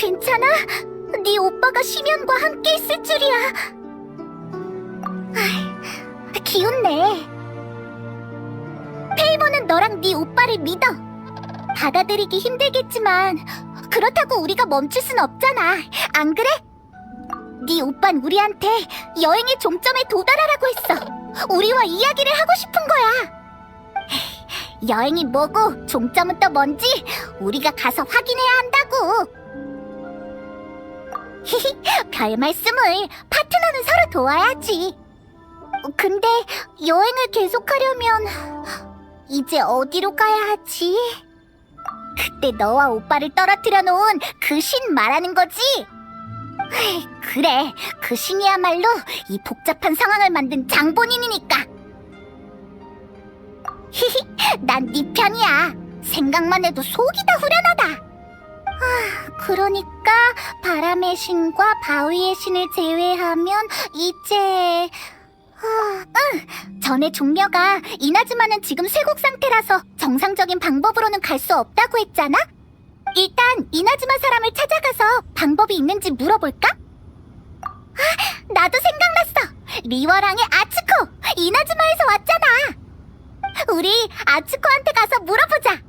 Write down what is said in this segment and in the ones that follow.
괜찮아? 네 오빠가 심연과 함께 있을 줄이야. 기운내. 페이몬은 너랑 네 오빠를 믿어. 받아들이기 힘들겠지만 그렇다고 우리가 멈출 순 없잖아. 안 그래? 네 오빤 우리한테 여행의 종점에 도달하라고 했어. 우리와 이야기를 하고 싶은 거야. 여행이 뭐고 종점은 또 뭔지 우리가 가서 확인해야 한다고. 별 말씀을. 파트너는 서로 도와야지. 근데 여행을 계속하려면 이제 어디로 가야 하지? 그때 너와 오빠를 떨어뜨려 놓은 그 신 말하는 거지? 그래, 그 신이야말로 이 복잡한 상황을 만든 장본인이니까. 난 네 편이야. 생각만 해도 속이 다 후련하다. 그러니까 바람의 신과 바위의 신을 제외하면 이제... 응! 전에 종려가 이나즈마는 지금 쇠곡 상태라서 정상적인 방법으로는 갈 수 없다고 했잖아? 일단 이나즈마 사람을 찾아가서 방법이 있는지 물어볼까? 나도 생각났어! 리워랑의 아츠코! 이나즈마에서 왔잖아! 우리 아츠코한테 가서 물어보자!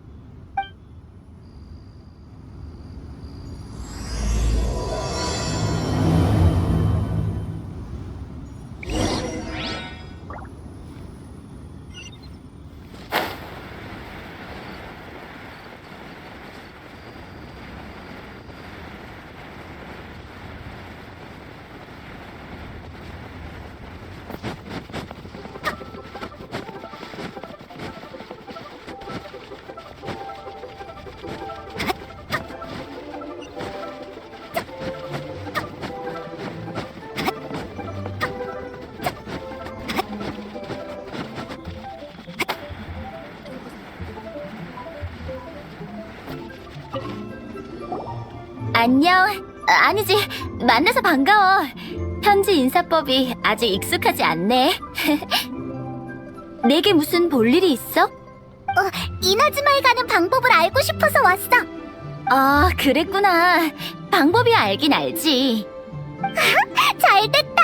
안녕. 아니지, 만나서 반가워. 현지 인사법이 아직 익숙하지 않네. 내게 무슨 볼 일이 있어? 이나즈마에 가는 방법을 알고 싶어서 왔어. 아, 그랬구나. 방법이 알긴 알지. 잘됐다.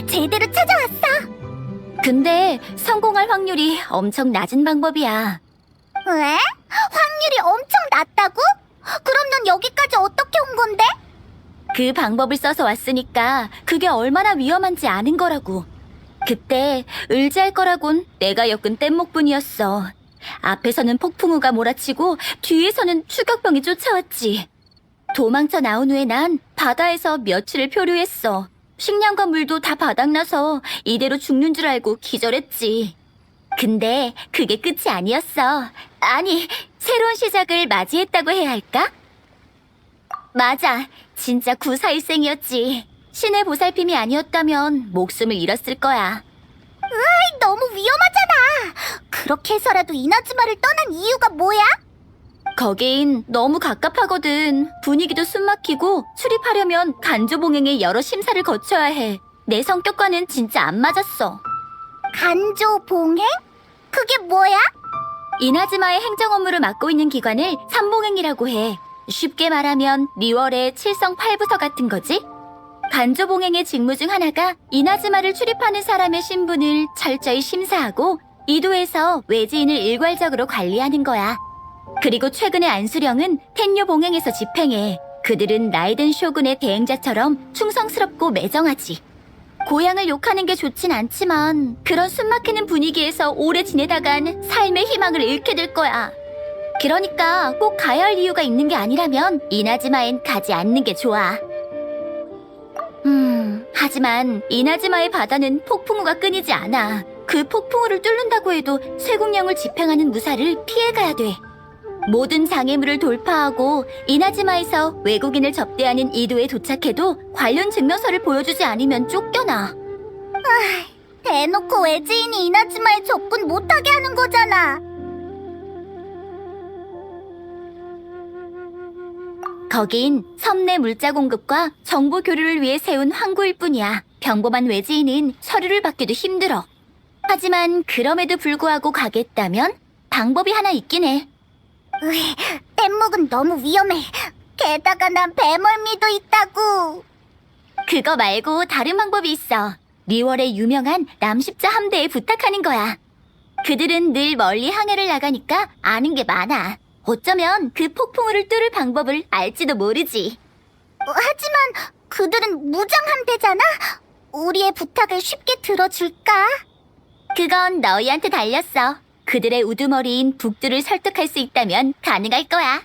제대로 찾아왔어. 근데 성공할 확률이 엄청 낮은 방법이야. 왜? 확률이 엄청 낮다고? 그럼 넌 여기까지 어떻게 온 건데? 그 방법을 써서 왔으니까 그게 얼마나 위험한지 아는 거라고. 그때 의지할 거라곤 내가 엮은 뗏목뿐이었어. 앞에서는 폭풍우가 몰아치고 뒤에서는 추격병이 쫓아왔지. 도망쳐 나온 후에 난 바다에서 며칠을 표류했어. 식량과 물도 다 바닥나서 이대로 죽는 줄 알고 기절했지. 근데 그게 끝이 아니었어. 아니, 새로운 시작을 맞이했다고 해야 할까? 맞아, 진짜 구사일생이었지. 신의 보살핌이 아니었다면 목숨을 잃었을 거야. 너무 위험하잖아. 그렇게 해서라도 이나즈마를 떠난 이유가 뭐야? 거긴 너무 갑갑하거든. 분위기도 숨막히고 출입하려면 간조봉행의 여러 심사를 거쳐야 해. 내 성격과는 진짜 안 맞았어. 간조봉행? 그게 뭐야? 이나즈마의 행정 업무를 맡고 있는 기관을 삼봉행이라고 해. 쉽게 말하면 리월의 칠성팔부서 같은 거지? 간조봉행의 직무 중 하나가 이나즈마를 출입하는 사람의 신분을 철저히 심사하고 이도에서 외지인을 일괄적으로 관리하는 거야. 그리고 최근의 안수령은 텐요봉행에서 집행해. 그들은 라이덴 쇼군의 대행자처럼 충성스럽고 매정하지. 고향을 욕하는 게 좋진 않지만 그런 숨막히는 분위기에서 오래 지내다간 삶의 희망을 잃게 될 거야. 그러니까 꼭 가야 할 이유가 있는 게 아니라면 이나즈마엔 가지 않는 게 좋아. 하지만 이나즈마의 바다는 폭풍우가 끊이지 않아. 그 폭풍우를 뚫는다고 해도 쇠국령을 집행하는 무사를 피해가야 돼. 모든 장애물을 돌파하고 이나즈마에서 외국인을 접대하는 이도에 도착해도 관련 증명서를 보여주지 않으면 쫓겨나. 대놓고 외지인이 이나즈마에 접근 못하게 하는 거잖아. 거긴 섬 내 물자 공급과 정보 교류를 위해 세운 항구일 뿐이야. 평범한 외지인은 서류를 받기도 힘들어. 하지만 그럼에도 불구하고 가겠다면 방법이 하나 있긴 해. 뗏목은 너무 위험해. 게다가 난 배멀미도 있다고. 그거 말고 다른 방법이 있어. 리월의 유명한 남십자 함대에 부탁하는 거야. 그들은 늘 멀리 항해를 나가니까 아는 게 많아. 어쩌면 그 폭풍우를 뚫을 방법을 알지도 모르지. 하지만 그들은 무장함대잖아? 우리의 부탁을 쉽게 들어줄까? 그건 너희한테 달렸어. 그들의 우두머리인 북두를 설득할 수 있다면 가능할 거야.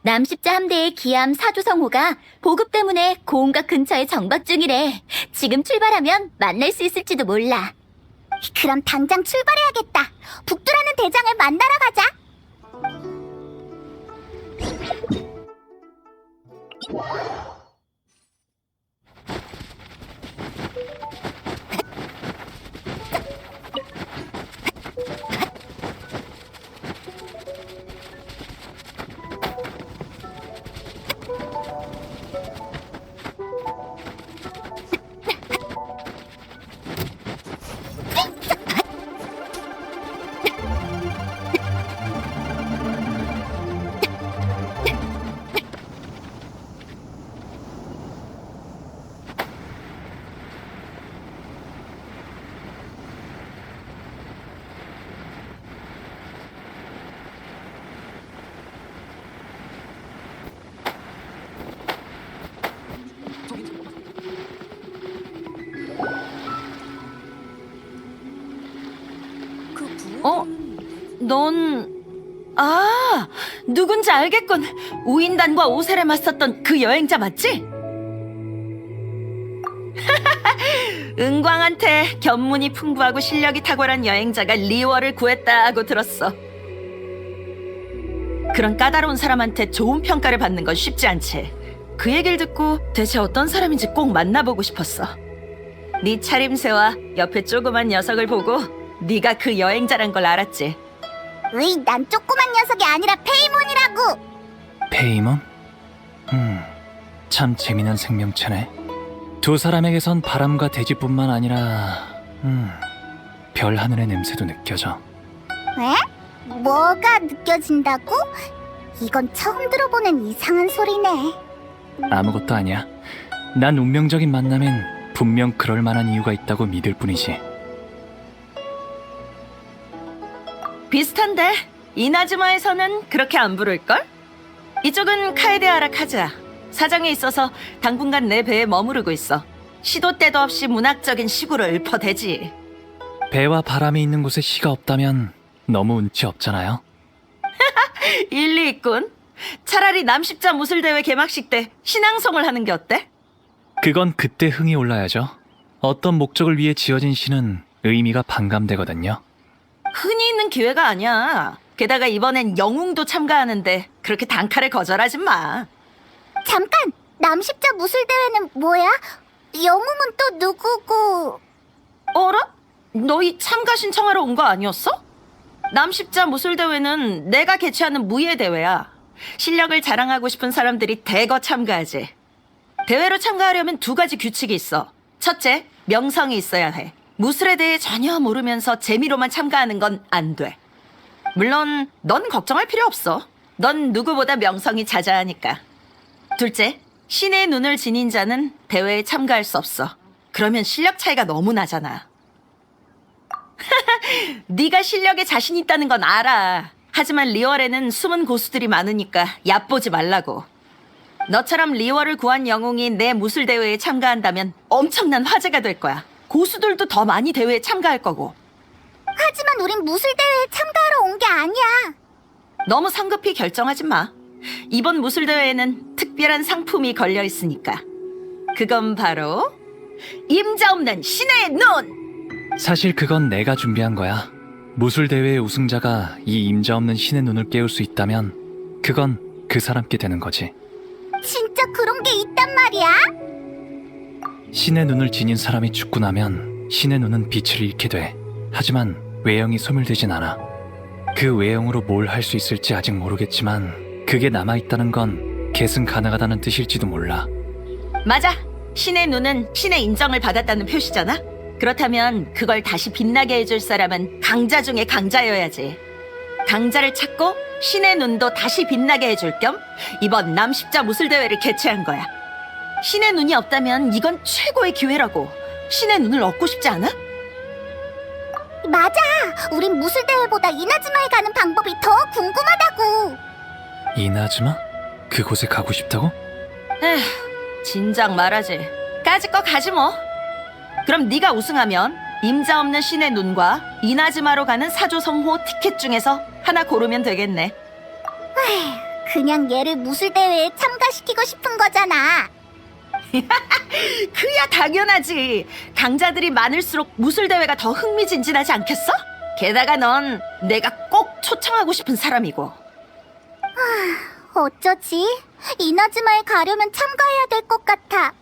남십자 함대의 기함 사조성호가 보급 때문에 고운각 근처에 정박 중이래. 지금 출발하면 만날 수 있을지도 몰라. 그럼 당장 출발해야겠다. 북두라는 대장을 만나러 가자. 누군지 알겠군. 우인단과 오셀에 맞섰던 그 여행자 맞지? 은광한테 견문이 풍부하고 실력이 탁월한 여행자가 리월을 구했다고 들었어. 그런 까다로운 사람한테 좋은 평가를 받는 건 쉽지 않지. 그 얘기를 듣고 대체 어떤 사람인지 꼭 만나보고 싶었어. 네 차림새와 옆에 조그만 녀석을 보고 네가 그 여행자란 걸 알았지. 으이, 난 조그만 녀석이 아니라 페이몬이라고. 페이몬? 참 재미난 생명체네. 두 사람에게선 바람과 대지뿐만 아니라 별 하늘의 냄새도 느껴져. 에? 뭐가 느껴진다고? 이건 처음 들어보는 이상한 소리네. 아무것도 아니야. 난 운명적인 만남엔 분명 그럴 만한 이유가 있다고 믿을 뿐이지. 비슷한데 이나즈마에서는 그렇게 안 부를걸? 이쪽은 카에데아라 카즈아. 사정이 있어서 당분간 내 배에 머무르고 있어. 시도 때도 없이 문학적인 시구를 읊어대지. 배와 바람이 있는 곳에 시가 없다면 너무 운치 없잖아요. 일리 있군. 차라리 남십자 무술대회 개막식 때 신앙송을 하는 게 어때? 그건 그때 흥이 올라야죠. 어떤 목적을 위해 지어진 시는 의미가 반감되거든요. 흔히 있는 기회가 아니야. 게다가 이번엔 영웅도 참가하는데 그렇게 단칼에 거절하지 마. 잠깐! 남십자 무술대회는 뭐야? 영웅은 또 누구고? 어라? 너희 참가 신청하러 온 거 아니었어? 남십자 무술대회는 내가 개최하는 무예대회야. 실력을 자랑하고 싶은 사람들이 대거 참가하지. 대회로 참가하려면 두 가지 규칙이 있어. 첫째, 명성이 있어야 해. 무술에 대해 전혀 모르면서 재미로만 참가하는 건 안 돼. 물론 넌 걱정할 필요 없어. 넌 누구보다 명성이 자자하니까. 둘째, 신의 눈을 지닌 자는 대회에 참가할 수 없어. 그러면 실력 차이가 너무 나잖아. 네가 실력에 자신 있다는 건 알아. 하지만 리월에는 숨은 고수들이 많으니까 얕보지 말라고. 너처럼 리월을 구한 영웅이 내 무술 대회에 참가한다면 엄청난 화제가 될 거야. 고수들도 더 많이 대회에 참가할 거고. 하지만 우린 무술대회에 참가하러 온 게 아니야. 너무 성급히 결정하지 마. 이번 무술대회에는 특별한 상품이 걸려 있으니까. 그건 바로 임자 없는 신의 눈! 사실 그건 내가 준비한 거야. 무술대회의 우승자가 이 임자 없는 신의 눈을 깨울 수 있다면 그건 그 사람께 되는 거지. 진짜 그런 게 있단 말이야? 신의 눈을 지닌 사람이 죽고 나면 신의 눈은 빛을 잃게 돼. 하지만 외형이 소멸되진 않아. 그 외형으로 뭘 할 수 있을지 아직 모르겠지만 그게 남아있다는 건 계승 가능하다는 뜻일지도 몰라. 맞아. 신의 눈은 신의 인정을 받았다는 표시잖아. 그렇다면 그걸 다시 빛나게 해줄 사람은 강자 중에 강자여야지. 강자를 찾고 신의 눈도 다시 빛나게 해줄 겸 이번 남십자 무술대회를 개최한 거야. 신의 눈이 없다면 이건 최고의 기회라고. 신의 눈을 얻고 싶지 않아? 맞아. 우린 무술대회보다 이나즈마에 가는 방법이 더 궁금하다고. 이나즈마? 그곳에 가고 싶다고? 에휴, 진작 말하지. 까짓 거 가지 뭐. 그럼 네가 우승하면 임자 없는 신의 눈과 이나즈마로 가는 사조성호 티켓 중에서 하나 고르면 되겠네. 그냥 얘를 무술대회에 참가시키고 싶은 거잖아. 그야 당연하지. 강자들이 많을수록 무술대회가 더 흥미진진하지 않겠어? 게다가 넌 내가 꼭 초청하고 싶은 사람이고. 어쩌지? 이나즈마에 가려면 참가해야 될 것 같아.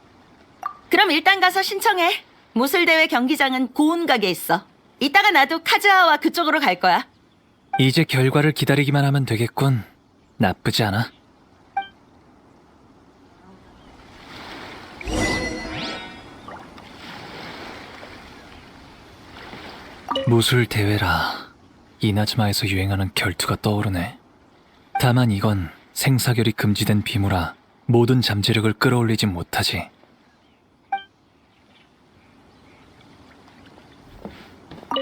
그럼 일단 가서 신청해. 무술대회 경기장은 고운각에 있어. 이따가 나도 카즈하와 그쪽으로 갈 거야. 이제 결과를 기다리기만 하면 되겠군. 나쁘지 않아. 무술 대회라. 이나즈마에서 유행하는 결투가 떠오르네. 다만 이건 생사결이 금지된 비무라 모든 잠재력을 끌어올리지 못하지.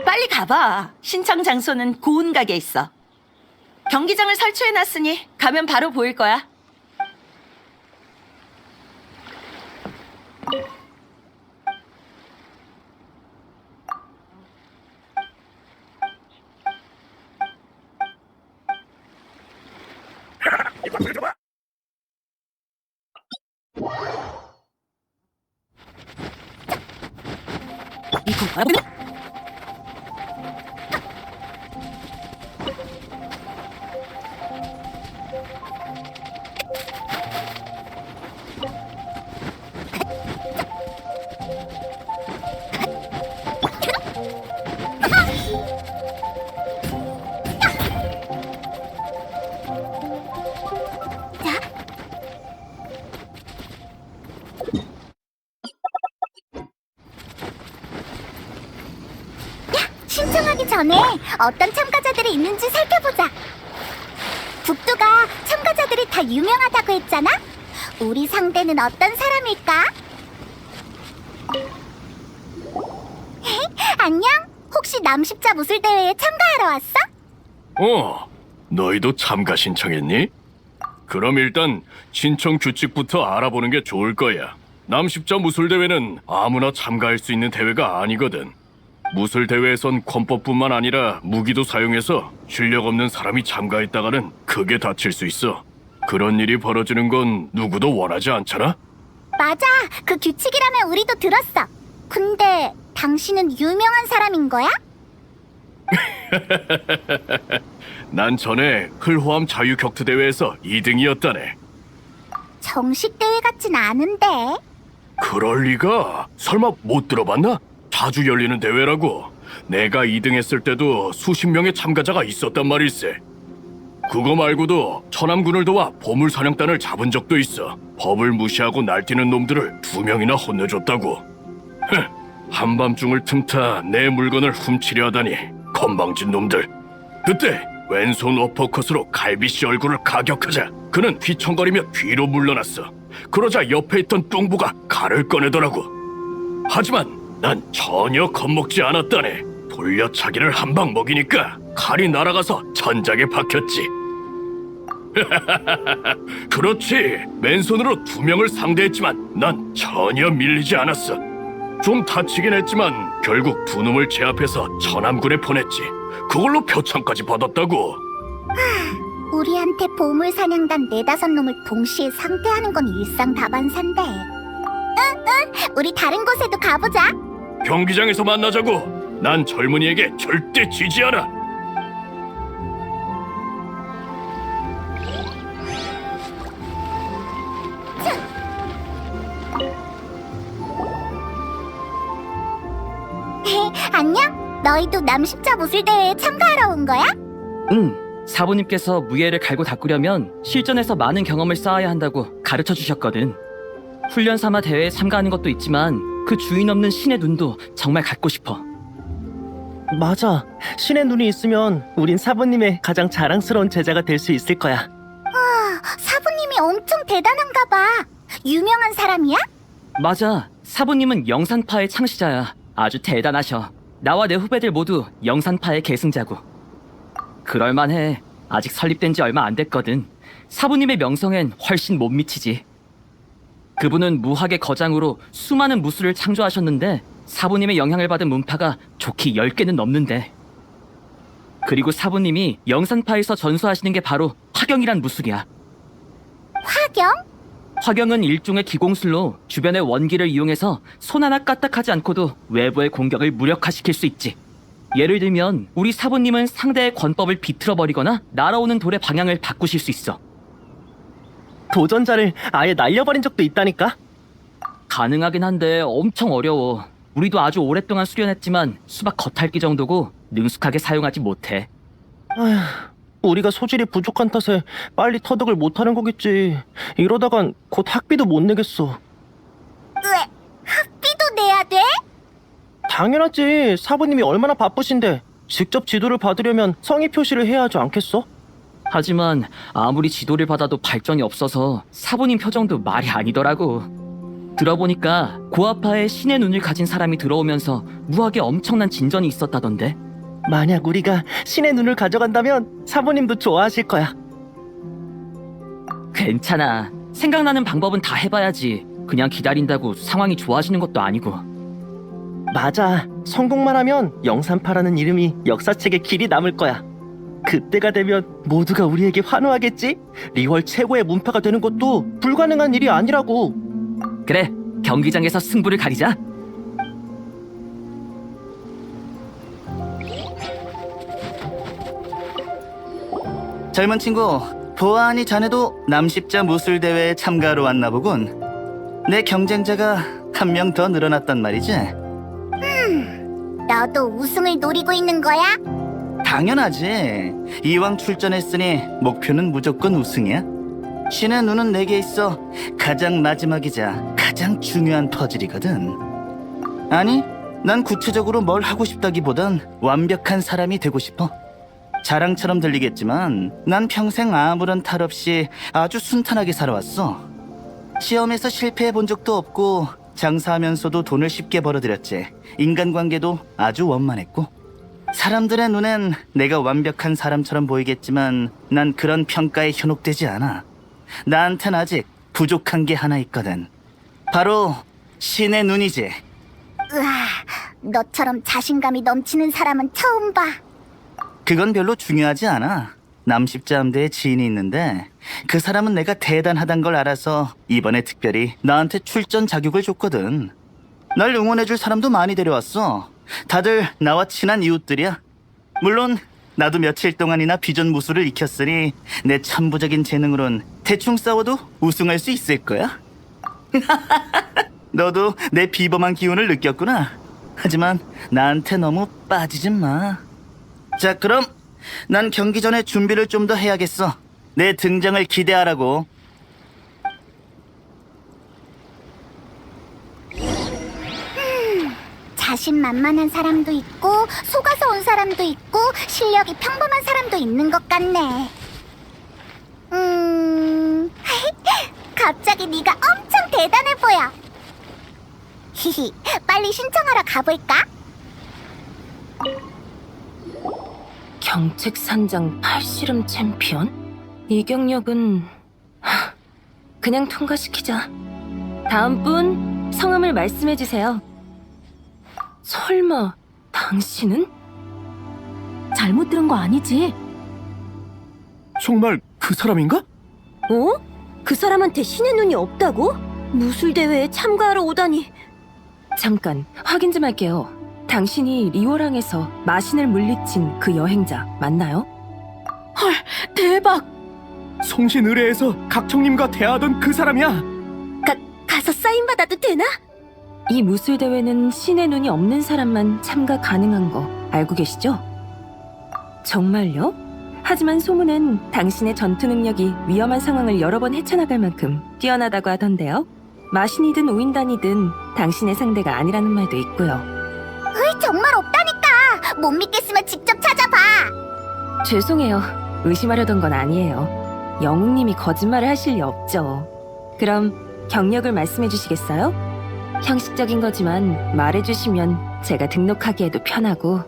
빨리 가봐. 신청 장소는 고운각에 있어. 경기장을 설치해놨으니 가면 바로 보일 거야. 이거 뭐야? 신청하기 전에 어떤 참가자들이 있는지 살펴보자. 북두가 참가자들이 다 유명하다고 했잖아? 우리 상대는 어떤 사람일까? 안녕? 혹시 남십자 무술대회에 참가하러 왔어? 너희도 참가 신청했니? 그럼 일단 신청 규칙부터 알아보는 게 좋을 거야. 남십자 무술대회는 아무나 참가할 수 있는 대회가 아니거든. 무술대회에선 권법뿐만 아니라 무기도 사용해서 실력 없는 사람이 참가했다가는 크게 다칠 수 있어. 그런 일이 벌어지는 건 누구도 원하지 않잖아? 맞아. 그 규칙이라면 우리도 들었어. 근데 당신은 유명한 사람인 거야? 난 전에 흘호암 자유격투대회에서 2등이었다네. 정식 대회 같진 않은데. 그럴 리가? 설마 못 들어봤나? 자주 열리는 대회라고. 내가 2등 했을 때도 수십 명의 참가자가 있었단 말일세. 그거 말고도 천암군을 도와 보물사냥단을 잡은 적도 있어. 법을 무시하고 날뛰는 놈들을 2명이나 혼내줬다고. 한밤중을 틈타 내 물건을 훔치려 하다니 건방진 놈들. 그때 왼손 어퍼컷으로 갈비씨 얼굴을 가격하자 그는 휘청거리며 뒤로 물러났어. 그러자 옆에 있던 뚱부가 칼을 꺼내더라고. 하지만 난 전혀 겁먹지 않았다네. 돌려차기를 한 방 먹이니까 칼이 날아가서 천장에 박혔지. 그렇지. 맨손으로 2명을 상대했지만 난 전혀 밀리지 않았어. 좀 다치긴 했지만 결국 2놈을 제압해서 천암군에 보냈지. 그걸로 표창까지 받았다고. 우리한테 보물사냥단 4-5놈을 동시에 상대하는 건 일상다반사인데. 응, 우리 다른 곳에도 가보자. 경기장에서 만나자고. 난 젊은이에게 절대 지지 않아. 안녕? 너희도 남십자 무술대회에 참가하러 온 거야? 응, 사부님께서 무예를 갈고 닦으려면 실전에서 많은 경험을 쌓아야 한다고 가르쳐 주셨거든. 훈련 삼아 대회에 참가하는 것도 있지만 그 주인 없는 신의 눈도 정말 갖고 싶어. 맞아. 신의 눈이 있으면 우린 사부님의 가장 자랑스러운 제자가 될 수 있을 거야. 사부님이 엄청 대단한가 봐. 유명한 사람이야? 맞아. 사부님은 영산파의 창시자야. 아주 대단하셔. 나와 내 후배들 모두 영산파의 계승자고. 그럴만해. 아직 설립된 지 얼마 안 됐거든. 사부님의 명성엔 훨씬 못 미치지. 그분은 무학의 거장으로 수많은 무술을 창조하셨는데 사부님의 영향을 받은 문파가 좋게 10개는 넘는데. 그리고 사부님이 영산파에서 전수하시는 게 바로 화경이란 무술이야. 화경? 화경은 일종의 기공술로 주변의 원기를 이용해서 손 하나 까딱하지 않고도 외부의 공격을 무력화시킬 수 있지. 예를 들면 우리 사부님은 상대의 권법을 비틀어버리거나 날아오는 돌의 방향을 바꾸실 수 있어. 도전자를 아예 날려버린 적도 있다니까? 가능하긴 한데 엄청 어려워. 우리도 아주 오랫동안 수련했지만 수박 겉핥기 정도고 능숙하게 사용하지 못해. 아휴, 우리가 소질이 부족한 탓에 빨리 터득을 못하는 거겠지. 이러다간 곧 학비도 못 내겠어. 왜? 학비도 내야 돼? 당연하지. 사부님이 얼마나 바쁘신데 직접 지도를 받으려면 성의 표시를 해야 하지 않겠어? 하지만 아무리 지도를 받아도 발전이 없어서 사부님 표정도 말이 아니더라고. 들어보니까 고아파에 신의 눈을 가진 사람이 들어오면서 무학에 엄청난 진전이 있었다던데. 만약 우리가 신의 눈을 가져간다면 사부님도 좋아하실 거야. 괜찮아. 생각나는 방법은 다 해봐야지. 그냥 기다린다고 상황이 좋아지는 것도 아니고. 맞아. 성공만 하면 영산파라는 이름이 역사책에 길이 남을 거야. 그때가 되면 모두가 우리에게 환호하겠지? 리월 최고의 문파가 되는 것도 불가능한 일이 아니라고. 그래, 경기장에서 승부를 가리자. 젊은 친구, 보아하니 자네도 남십자 무술대회에 참가하러 왔나 보군. 내 경쟁자가 한 명 더 늘어났단 말이지? 너도 우승을 노리고 있는 거야? 당연하지. 이왕 출전했으니 목표는 무조건 우승이야. 신의 눈은 내게 있어 가장 마지막이자 가장 중요한 퍼즐이거든. 아니, 난 구체적으로 뭘 하고 싶다기보단 완벽한 사람이 되고 싶어. 자랑처럼 들리겠지만 난 평생 아무런 탈 없이 아주 순탄하게 살아왔어. 시험에서 실패해 본 적도 없고 장사하면서도 돈을 쉽게 벌어들였지. 인간관계도 아주 원만했고. 사람들의 눈엔 내가 완벽한 사람처럼 보이겠지만 난 그런 평가에 현혹되지 않아. 나한텐 아직 부족한 게 하나 있거든. 바로 신의 눈이지. 으아, 너처럼 자신감이 넘치는 사람은 처음 봐. 그건 별로 중요하지 않아. 남십자 함대에 지인이 있는데 그 사람은 내가 대단하단 걸 알아서 이번에 특별히 나한테 출전 자격을 줬거든. 날 응원해줄 사람도 많이 데려왔어. 다들 나와 친한 이웃들이야. 물론 나도 며칠 동안이나 비전 무술을 익혔으니 내 천부적인 재능으론 대충 싸워도 우승할 수 있을 거야. 너도 내 비범한 기운을 느꼈구나. 하지만 나한테 너무 빠지지 마. 자, 그럼 난 경기 전에 준비를 좀 더 해야겠어. 내 등장을 기대하라고. 자신만만한 사람도 있고 속아서 온 사람도 있고 실력이 평범한 사람도 있는 것 같네. 갑자기 네가 엄청 대단해 보여. 히히, 빨리 신청하러 가볼까? 경책산장 팔씨름 챔피언? 이 경력은 그냥 통과시키자. 다음 분 성함을 말씀해주세요. 설마 당신은? 잘못 들은 거 아니지? 정말 그 사람인가? 어? 그 사람한테 신의 눈이 없다고? 무술대회에 참가하러 오다니. 잠깐 확인 좀 할게요. 당신이 리오랑에서 마신을 물리친 그 여행자 맞나요? 헐, 대박! 성신 의뢰에서 각청님과 대화하던 그 사람이야. 가서 사인 받아도 되나? 이 무술대회는 신의 눈이 없는 사람만 참가 가능한 거 알고 계시죠? 정말요? 하지만 소문은 당신의 전투 능력이 위험한 상황을 여러 번 헤쳐나갈 만큼 뛰어나다고 하던데요. 마신이든 우인단이든 당신의 상대가 아니라는 말도 있고요. 정말 없다니까. 못 믿겠으면 직접 찾아봐. 죄송해요. 의심하려던 건 아니에요. 영웅님이 거짓말을 하실 리 없죠. 그럼 경력을 말씀해 주시겠어요? 형식적인 거지만 말해주시면 제가 등록하기에도 편하고.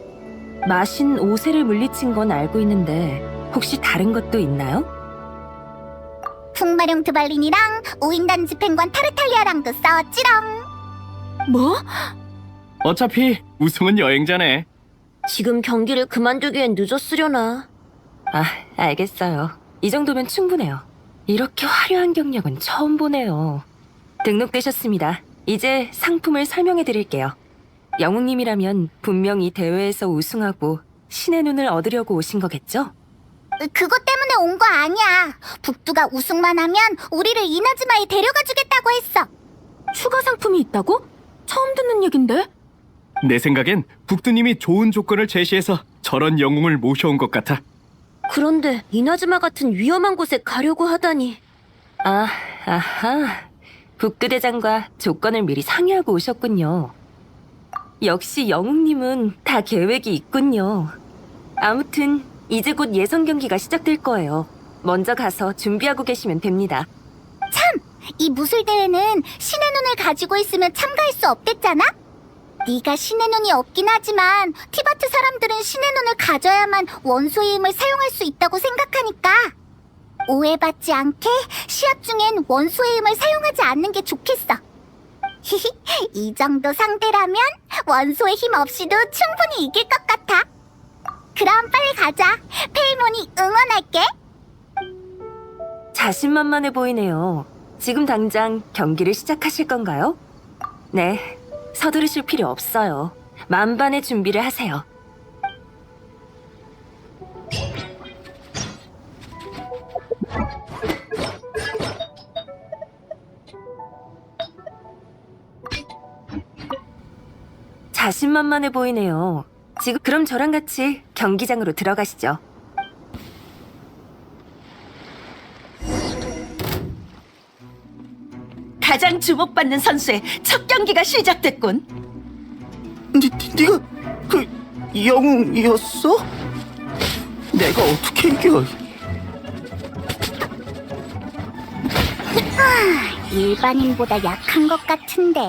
마신 5세를 물리친 건 알고 있는데 혹시 다른 것도 있나요? 풍마룡 드발린이랑 우인단지 펭관 타르탈리아랑도 싸웠지롱. 뭐? 어차피 우승은 여행자네. 지금 경기를 그만두기엔 늦었으려나. 아, 알겠어요. 이 정도면 충분해요. 이렇게 화려한 경력은 처음 보네요. 등록되셨습니다. 이제 상품을 설명해 드릴게요. 영웅님이라면 분명히 대회에서 우승하고 신의 눈을 얻으려고 오신 거겠죠? 그것 때문에 온 거 아니야. 북두가 우승만 하면 우리를 이나즈마에 데려가 주겠다고 했어. 추가 상품이 있다고? 처음 듣는 얘긴데? 내 생각엔 북두님이 좋은 조건을 제시해서 저런 영웅을 모셔온 것 같아. 그런데 이나즈마 같은 위험한 곳에 가려고 하다니. 아하. 북두대장과 조건을 미리 상의하고 오셨군요. 역시 영웅님은 다 계획이 있군요. 아무튼 이제 곧 예선 경기가 시작될 거예요. 먼저 가서 준비하고 계시면 됩니다. 이 무술대회는 신의 눈을 가지고 있으면 참가할 수 없댔잖아? 네가 신의 눈이 없긴 하지만 티바트 사람들은 신의 눈을 가져야만 원소의 힘을 사용할 수 있다고 생각하니까 오해받지 않게 시합 중엔 원소의 힘을 사용하지 않는 게 좋겠어. 히히, 이 정도 상대라면 원소의 힘 없이도 충분히 이길 것 같아. 그럼 빨리 가자. 페이몬이 응원할게. 자신만만해 보이네요. 지금 당장 경기를 시작하실 건가요? 네, 서두르실 필요 없어요. 만반의 준비를 하세요. 자신만만해 보이네요. 지금 그럼 저랑 같이 경기장으로 들어가시죠. 가장 주목받는 선수의 첫 경기가 시작됐군. 네가 그 영웅이었어? 내가 어떻게 이겨? 일반인보다 약한 것 같은데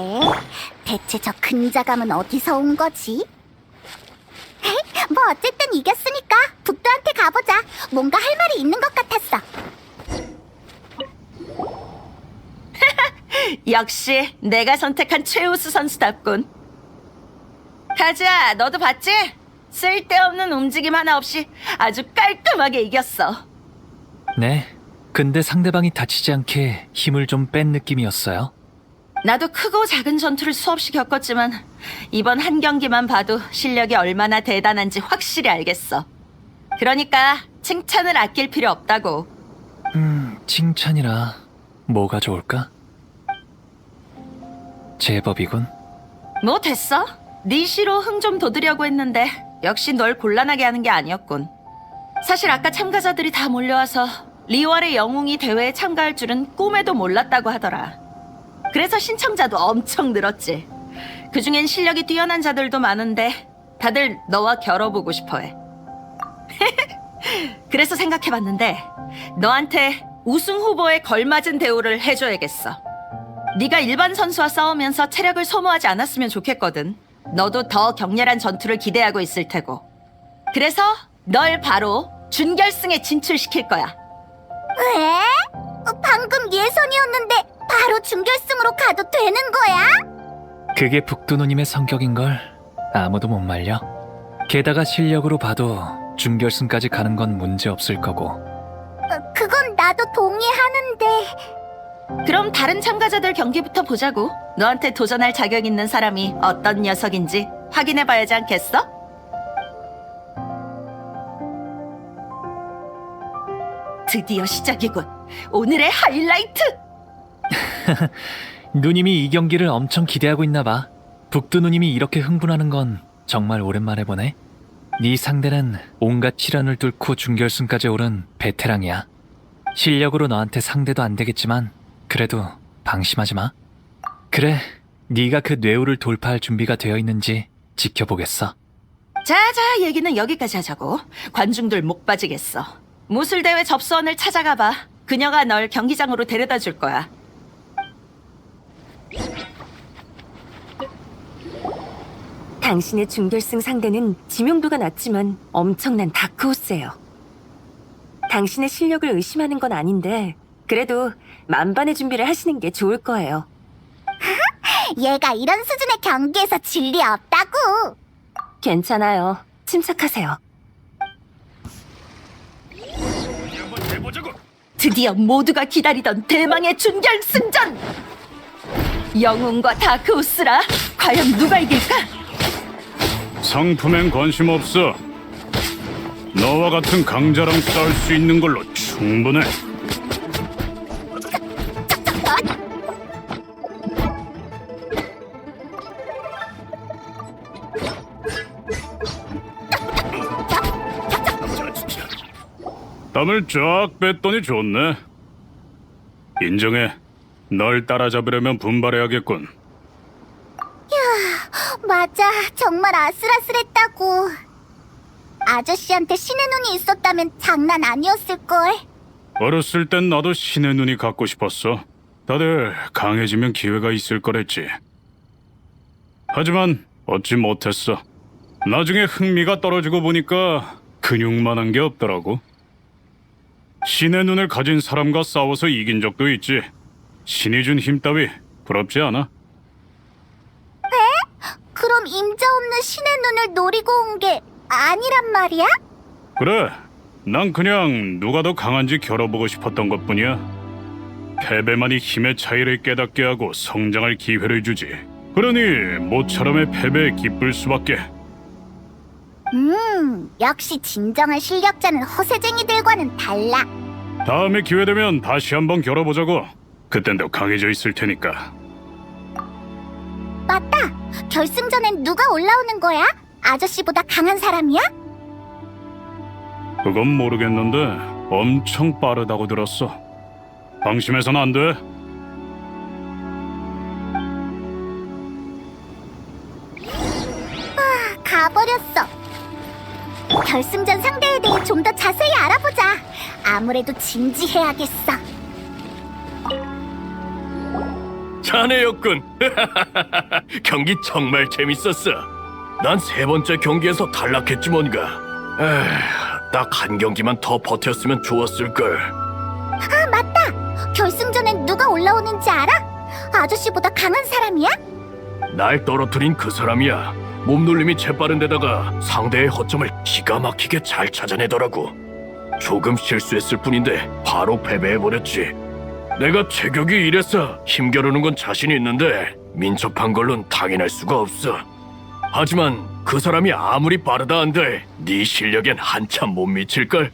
대체 저 근자감은 어디서 온 거지? 뭐 어쨌든 이겼으니까 북두한테 가보자. 뭔가 할 말이 있는 것 같았어. 역시 내가 선택한 최우수 선수답군. 가자, 너도 봤지? 쓸데없는 움직임 하나 없이 아주 깔끔하게 이겼어. 네. 근데 상대방이 다치지 않게 힘을 좀 뺀 느낌이었어요. 나도 크고 작은 전투를 수없이 겪었지만 이번 한 경기만 봐도 실력이 얼마나 대단한지 확실히 알겠어. 그러니까 칭찬을 아낄 필요 없다고. 칭찬이라 뭐가 좋을까? 제법이군. 뭐 됐어? 네 시로 흥 좀 돋으려고 했는데 역시 널 곤란하게 하는 게 아니었군. 사실 아까 참가자들이 다 몰려와서 리월의 영웅이 대회에 참가할 줄은 꿈에도 몰랐다고 하더라. 그래서 신청자도 엄청 늘었지. 그중엔 실력이 뛰어난 자들도 많은데 다들 너와 겨뤄보고 싶어해. 그래서 생각해봤는데 너한테 우승 후보에 걸맞은 대우를 해줘야겠어. 네가 일반 선수와 싸우면서 체력을 소모하지 않았으면 좋겠거든. 너도 더 격렬한 전투를 기대하고 있을 테고. 그래서 널 바로 준결승에 진출시킬 거야. 왜? 방금 예선이었는데 바로 준결승으로 가도 되는 거야? 그게 북두누님의 성격인걸 아무도 못 말려. 게다가 실력으로 봐도 준결승까지 가는 건 문제 없을 거고. 그건 나도 동의하는데. 그럼 다른 참가자들 경기부터 보자고. 너한테 도전할 자격 있는 사람이 어떤 녀석인지 확인해봐야지 않겠어? 드디어 시작이군. 오늘의 하이라이트! 누님이 이 경기를 엄청 기대하고 있나 봐. 북두누님이 이렇게 흥분하는 건 정말 오랜만에 보네. 네 상대는 온갖 시련을 뚫고 준결승까지 오른 베테랑이야. 실력으로 너한테 상대도 안 되겠지만 그래도 방심하지 마. 그래, 네가 그 뇌우를 돌파할 준비가 되어 있는지 지켜보겠어. 자자, 얘기는 여기까지 하자고. 관중들 목 빠지겠어. 무술대회 접수원을 찾아가봐. 그녀가 널 경기장으로 데려다 줄 거야. 당신의 준결승 상대는 지명도가 낮지만 엄청난 다크호스예요. 당신의 실력을 의심하는 건 아닌데 그래도 만반의 준비를 하시는 게 좋을 거예요. 얘가 이런 수준의 경기에서 질 리 없다고. 괜찮아요. 침착하세요. 드디어 모두가 기다리던 대망의 준결승전! 영웅과 다크호스라 과연 누가 이길까? 상품엔 관심 없어. 너와 같은 강자랑 싸울 수 있는 걸로 충분해. 땀을 쫙 뺐더니 좋네. 인정해. 널 따라잡으려면 분발해야겠군. 맞아, 정말 아슬아슬했다고. 아저씨한테 신의 눈이 있었다면 장난 아니었을걸. 어렸을 땐 나도 신의 눈이 갖고 싶었어. 다들 강해지면 기회가 있을 거랬지. 하지만 얻지 못했어. 나중에 흥미가 떨어지고 보니까 근육만한 게 없더라고. 신의 눈을 가진 사람과 싸워서 이긴 적도 있지. 신이 준 힘 따위 부럽지 않아? 그럼 임자 없는 신의 눈을 노리고 온 게 아니란 말이야? 그래, 난 그냥 누가 더 강한지 겨뤄보고 싶었던 것뿐이야. 패배만이 힘의 차이를 깨닫게 하고 성장할 기회를 주지. 그러니 모처럼의 패배에 기쁠 수밖에. 역시 진정한 실력자는 허세쟁이들과는 달라. 다음에 기회 되면 다시 한번 겨뤄보자고. 그땐 더 강해져 있을 테니까. 맞다. 결승전엔 누가 올라오는 거야? 아저씨보다 강한 사람이야? 그건 모르겠는데 엄청 빠르다고 들었어. 방심해선 안 돼. 가버렸어. 결승전 상대에 대해 좀 더 자세히 알아보자. 아무래도 진지해야겠어. 자네였군. 경기 정말 재밌었어. 난 세 번째 경기에서 탈락했지 뭔가. 딱 한 경기만 더 버텼으면 좋았을걸. 아, 맞다. 결승전엔 누가 올라오는지 알아? 아저씨보다 강한 사람이야? 날 떨어뜨린 그 사람이야. 몸놀림이 재빠른 데다가 상대의 허점을 기가 막히게 잘 찾아내더라고. 조금 실수했을 뿐인데 바로 패배해버렸지. 내가 체격이 이래서 힘겨루는 건 자신 있는데 민첩한 걸론 당연할 수가 없어. 하지만 그 사람이 아무리 빠르다 한들 네 실력엔 한참 못 미칠걸.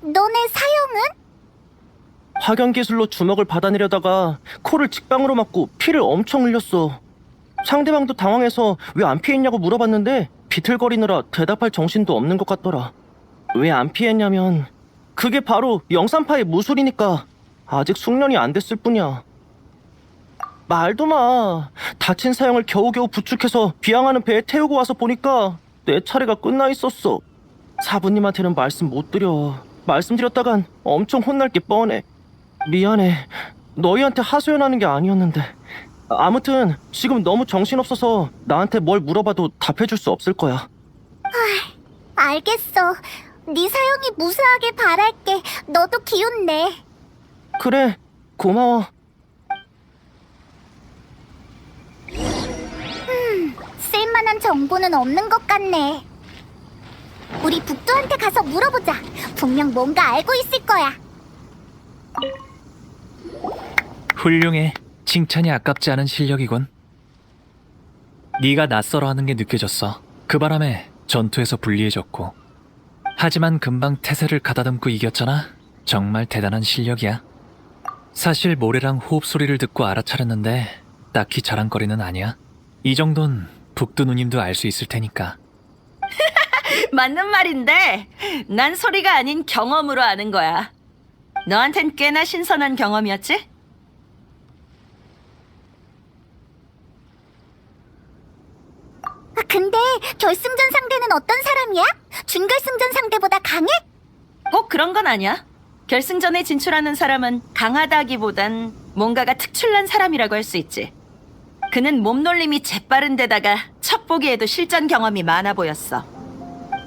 너네 사형은? 화경 기술로 주먹을 받아내려다가 코를 직방으로 맞고 피를 엄청 흘렸어. 상대방도 당황해서 왜 안 피했냐고 물어봤는데 비틀거리느라 대답할 정신도 없는 것 같더라. 왜 안 피했냐면 그게 바로 영산파의 무술이니까. 아직 숙련이 안 됐을 뿐이야. 말도 마. 다친 사형을 겨우겨우 부축해서 비양하는 배에 태우고 와서 보니까 내 차례가 끝나 있었어. 사부님한테는 말씀 못 드려. 말씀드렸다간 엄청 혼날 게 뻔해. 미안해. 너희한테 하소연하는 게 아니었는데. 아무튼 지금 너무 정신없어서 나한테 뭘 물어봐도 답해줄 수 없을 거야. 알겠어. 네 사형이 무사하게 바랄게. 너도 기운 내. 그래, 고마워. 쓸만한 정보는 없는 것 같네. 우리 북두한테 가서 물어보자. 분명 뭔가 알고 있을 거야. 훌륭해. 칭찬이 아깝지 않은 실력이군. 네가 낯설어하는 게 느껴졌어. 그 바람에 전투에서 불리해졌고. 하지만 금방 태세를 가다듬고 이겼잖아. 정말 대단한 실력이야. 사실 모래랑 호흡 소리를 듣고 알아차렸는데 딱히 자랑거리는 아니야. 이 정도는 북두 누님도 알 수 있을 테니까. 맞는 말인데 난 소리가 아닌 경험으로 아는 거야. 너한텐 꽤나 신선한 경험이었지? 근데 결승전 상대는 어떤 사람이야? 준결승전 상대보다 강해? 꼭 그런 건 아니야. 결승전에 진출하는 사람은 강하다기보단 뭔가가 특출난 사람이라고 할 수 있지. 그는 몸놀림이 재빠른 데다가 첫 보기에도 실전 경험이 많아 보였어.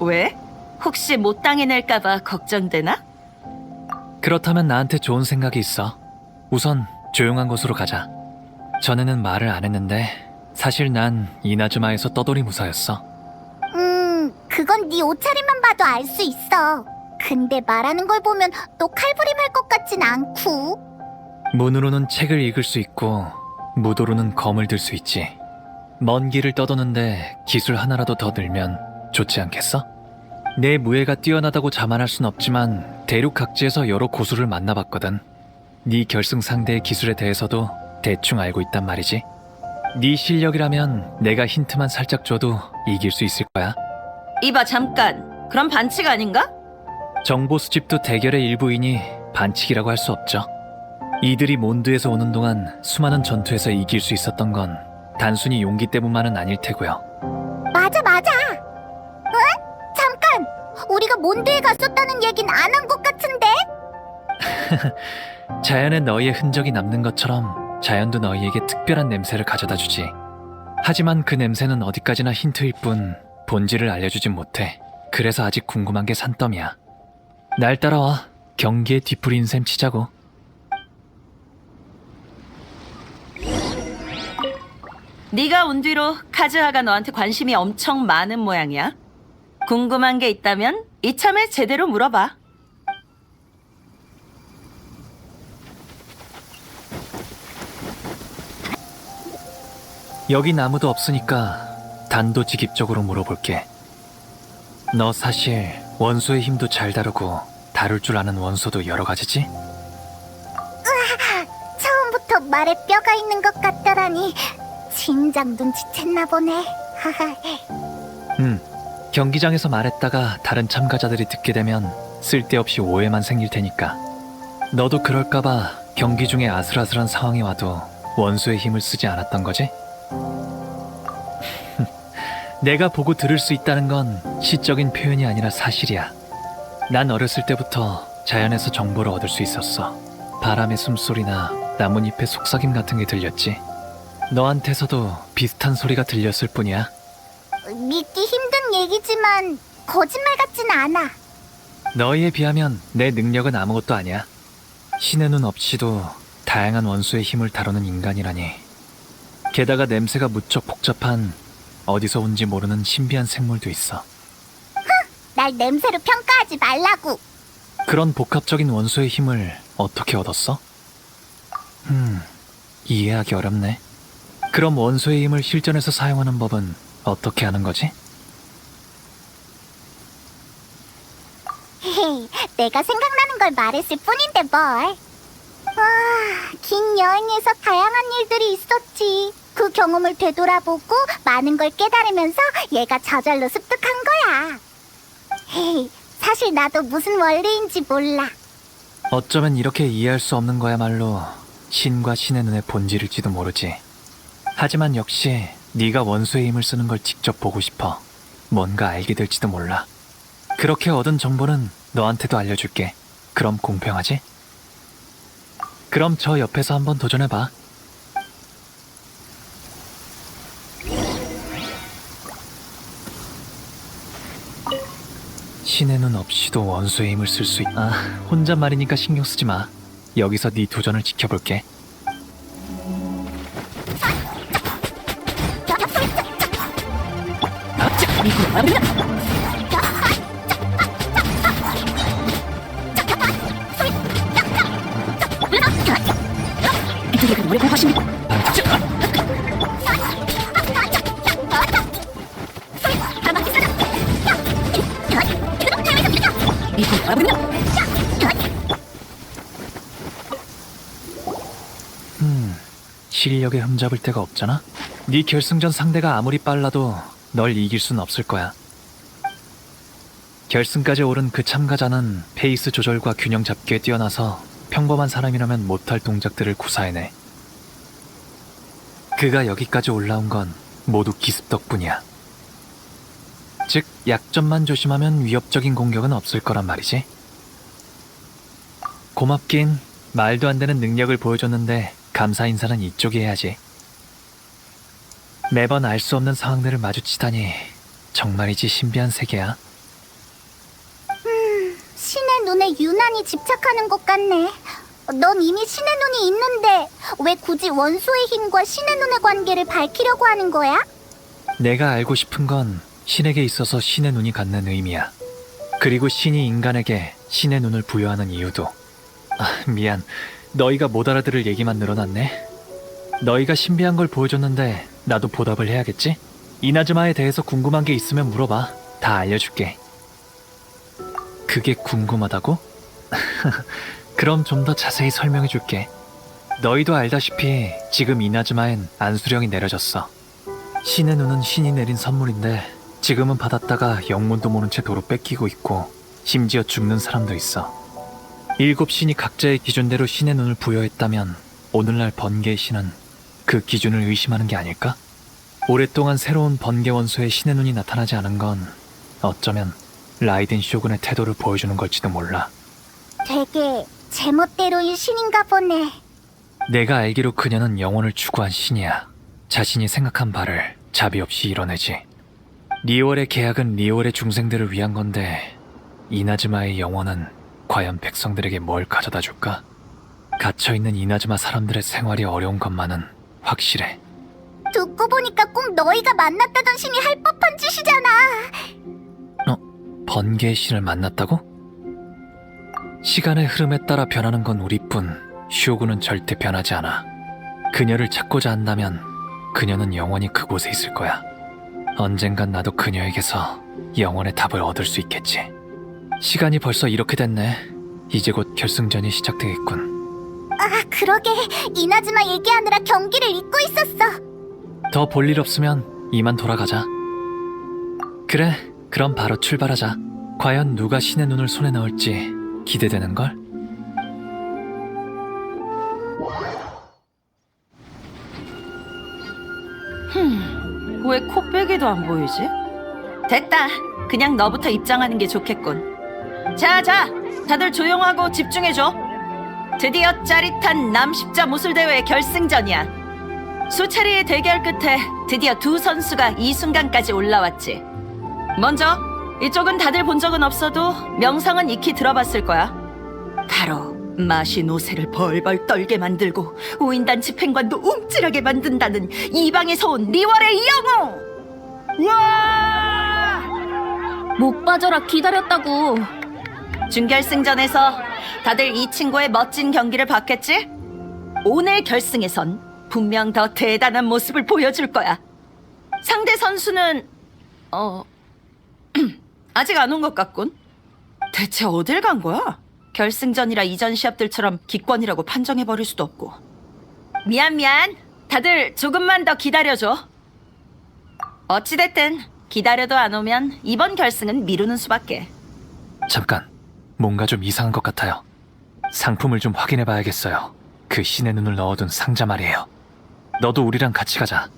왜? 혹시 못 당해낼까봐 걱정되나? 그렇다면 나한테 좋은 생각이 있어. 우선 조용한 곳으로 가자. 전에는 말을 안 했는데 사실 난 이나즈마에서 떠돌이 무사였어. 그건 네 옷차림만 봐도 알 수 있어. 근데 말하는 걸 보면 또 칼부림할 것 같진 않고. 문으로는 책을 읽을 수 있고 무도로는 검을 들 수 있지. 먼 길을 떠도는데 기술 하나라도 더 늘면 좋지 않겠어? 내 무예가 뛰어나다고 자만할 순 없지만 대륙 각지에서 여러 고수를 만나봤거든. 네 결승 상대의 기술에 대해서도 대충 알고 있단 말이지. 네 실력이라면 내가 힌트만 살짝 줘도 이길 수 있을 거야. 이봐 잠깐. 그럼 반칙 아닌가? 정보 수집도 대결의 일부이니 반칙이라고 할 수 없죠. 이들이 몬드에서 오는 동안 수많은 전투에서 이길 수 있었던 건 단순히 용기 때문만은 아닐 테고요. 맞아. 응? 잠깐! 우리가 몬드에 갔었다는 얘긴 안 한 것 같은데? 자연에 너희의 흔적이 남는 것처럼 자연도 너희에게 특별한 냄새를 가져다 주지. 하지만 그 냄새는 어디까지나 힌트일 뿐 본질을 알려주진 못해. 그래서 아직 궁금한 게 산더미야. 날 따라와. 경기에 뒤풀이인 셈 치자고. 네가 온 뒤로 카즈하가 너한테 관심이 엄청 많은 모양이야. 궁금한 게 있다면 이참에 제대로 물어봐. 여긴 아무도 없으니까 단도직입적으로 물어볼게. 너 사실 원소의 힘도 잘 다루고 다룰 줄 아는 원소도 여러 가지지? 처음부터 말에 뼈가 있는 것 같더라니. 진작 눈치챘나 보네. 경기장에서 말했다가 다른 참가자들이 듣게 되면 쓸데없이 오해만 생길 테니까. 너도 그럴까봐 경기 중에 아슬아슬한 상황이 와도 원소의 힘을 쓰지 않았던 거지? 내가 보고 들을 수 있다는 건 시적인 표현이 아니라 사실이야. 난 어렸을 때부터 자연에서 정보를 얻을 수 있었어. 바람의 숨소리나 나뭇잎의 속삭임 같은 게 들렸지. 너한테서도 비슷한 소리가 들렸을 뿐이야. 믿기 힘든 얘기지만 거짓말 같진 않아. 너희에 비하면 내 능력은 아무것도 아니야. 신의 눈 없이도 다양한 원소의 힘을 다루는 인간이라니. 게다가 냄새가 무척 복잡한 어디서 온지 모르는 신비한 생물도 있어. 날 냄새로 평가하지 말라고. 그런 복합적인 원소의 힘을 어떻게 얻었어? 이해하기 어렵네. 그럼 원소의 힘을 실전에서 사용하는 법은 어떻게 하는 거지? 헤헤, 내가 생각나는 걸 말했을 뿐인데 뭘. 긴 여행에서 다양한 일들이 있었지. 그 경험을 되돌아보고 많은 걸 깨달으면서 얘가 저절로 습득한 거야. 헤이, 사실 나도 무슨 원리인지 몰라. 어쩌면 이렇게 이해할 수 없는 거야말로 신과 신의 눈의 본질일지도 모르지. 하지만 역시 네가 원소의 힘을 쓰는 걸 직접 보고 싶어. 뭔가 알게 될지도 몰라. 그렇게 얻은 정보는 너한테도 알려줄게. 그럼 공평하지? 그럼 저 옆에서 한번 도전해봐. 신의 눈 없이도 원소의 힘을 쓸 수 있... 혼잣말이니까 신경 쓰지 마. 여기서 네 도전을 지켜볼게. 실력에 흠잡을 데가 없잖아? 네 결승전 상대가 아무리 빨라도 널 이길 순 없을 거야. 결승까지 오른 그 참가자는 페이스 조절과 균형 잡기에 뛰어나서 평범한 사람이라면 못할 동작들을 구사해내. 그가 여기까지 올라온 건 모두 기습 덕분이야. 즉, 약점만 조심하면 위협적인 공격은 없을 거란 말이지. 고맙긴 말도 안 되는 능력을 보여줬는데 감사 인사는 이쪽이 해야지. 매번 알 수 없는 상황들을 마주치다니 정말이지 신비한 세계야. 신의 눈에 유난히 집착하는 것 같네. 넌 이미 신의 눈이 있는데 왜 굳이 원소의 힘과 신의 눈의 관계를 밝히려고 하는 거야? 내가 알고 싶은 건 신에게 있어서 신의 눈이 갖는 의미야. 그리고 신이 인간에게 신의 눈을 부여하는 이유도. 미안. 너희가 못 알아들을 얘기만 늘어났네. 너희가 신비한 걸 보여줬는데 나도 보답을 해야겠지? 이나즈마에 대해서 궁금한 게 있으면 물어봐. 다 알려줄게. 그게 궁금하다고? 그럼 좀 더 자세히 설명해줄게. 너희도 알다시피 지금 이나즈마엔 안수령이 내려졌어. 신의 눈은 신이 내린 선물인데 지금은 받았다가 영문도 모른 채 도로 뺏기고 있고 심지어 죽는 사람도 있어. 7신이 각자의 기준대로 신의 눈을 부여했다면 오늘날 번개의 신은 그 기준을 의심하는 게 아닐까? 오랫동안 새로운 번개 원소의 신의 눈이 나타나지 않은 건 어쩌면 라이덴 쇼군의 태도를 보여주는 걸지도 몰라. 되게 제멋대로인 신인가 보네. 내가 알기로 그녀는 영혼을 추구한 신이야. 자신이 생각한 바를 자비 없이 이뤄내지. 리월의 계약은 리월의 중생들을 위한 건데 이나즈마의 영혼은 과연 백성들에게 뭘 가져다 줄까? 갇혀있는 이나즈마 사람들의 생활이 어려운 것만은 확실해. 듣고 보니까 꼭 너희가 만났다던 신이 할 법한 짓이잖아. 번개의 신을 만났다고? 시간의 흐름에 따라 변하는 건 우리뿐 쇼군은 절대 변하지 않아. 그녀를 찾고자 한다면 그녀는 영원히 그곳에 있을 거야. 언젠간 나도 그녀에게서 영원의 답을 얻을 수 있겠지. 시간이 벌써 이렇게 됐네. 이제 곧 결승전이 시작되겠군. 아, 그러게. 이나즈마 얘기하느라 경기를 잊고 있었어. 더 볼 일 없으면 이만 돌아가자. 그래, 그럼 바로 출발하자. 과연 누가 신의 눈을 손에 넣을지 기대되는걸? 왜 코빼기도 안 보이지? 됐다. 그냥 너부터 입장하는 게 좋겠군. 자, 다들 조용하고 집중해줘. 드디어 짜릿한 남십자 무술대회 결승전이야. 수차례의 대결 끝에 드디어 두 선수가 이 순간까지 올라왔지. 먼저 이쪽은 다들 본 적은 없어도 명성은 익히 들어봤을 거야. 바로 마시노세를 벌벌 떨게 만들고 우인단 집행관도 움찔하게 만든다는 이방에서 온 리월의 영웅! 와! 못 빠져라 기다렸다고. 준결승전에서 다들 이 친구의 멋진 경기를 봤겠지? 오늘 결승에선 분명 더 대단한 모습을 보여줄 거야. 상대 선수는 아직 안 온 것 같군. 대체 어딜 간 거야? 결승전이라 이전 시합들처럼 기권이라고 판정해버릴 수도 없고. 미안. 다들 조금만 더 기다려줘. 어찌됐든 기다려도 안 오면 이번 결승은 미루는 수밖에. 잠깐, 뭔가 좀 이상한 것 같아요. 상품을 좀 확인해봐야겠어요. 그 신의 눈을 넣어둔 상자 말이에요. 너도 우리랑 같이 가자.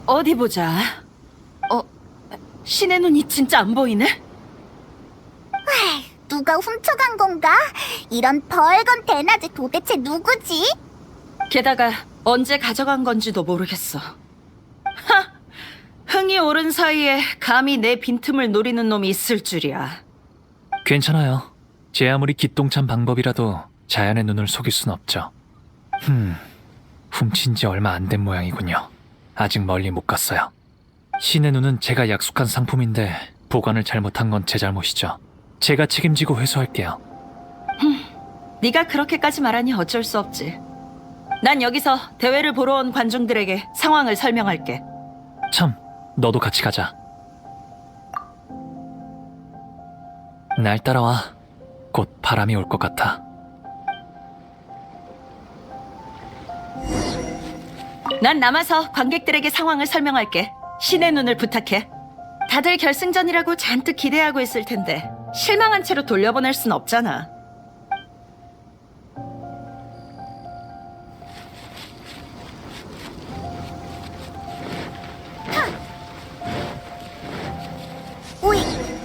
어디 보자. 신의 눈이 진짜 안 보이네? 누가 훔쳐간 건가? 이런 벌건 대낮에 도대체 누구지? 게다가 언제 가져간 건지도 모르겠어. 흥이 오른 사이에 감히 내 빈틈을 노리는 놈이 있을 줄이야. 괜찮아요. 제 아무리 기똥찬 방법이라도 자연의 눈을 속일 순 없죠. 훔친 지 얼마 안 된 모양이군요. 아직 멀리 못 갔어요. 신의 눈은 제가 약속한 상품인데 보관을 잘못한 건 제 잘못이죠. 제가 책임지고 회수할게요. 네가 그렇게까지 말하니 어쩔 수 없지. 난 여기서 대회를 보러 온 관중들에게 상황을 설명할게. 참, 너도 같이 가자. 날 따라와. 곧 바람이 올 것 같아. 난 남아서 관객들에게 상황을 설명할게. 신의 눈을 부탁해. 다들 결승전이라고 잔뜩 기대하고 있을 텐데 실망한 채로 돌려보낼 순 없잖아.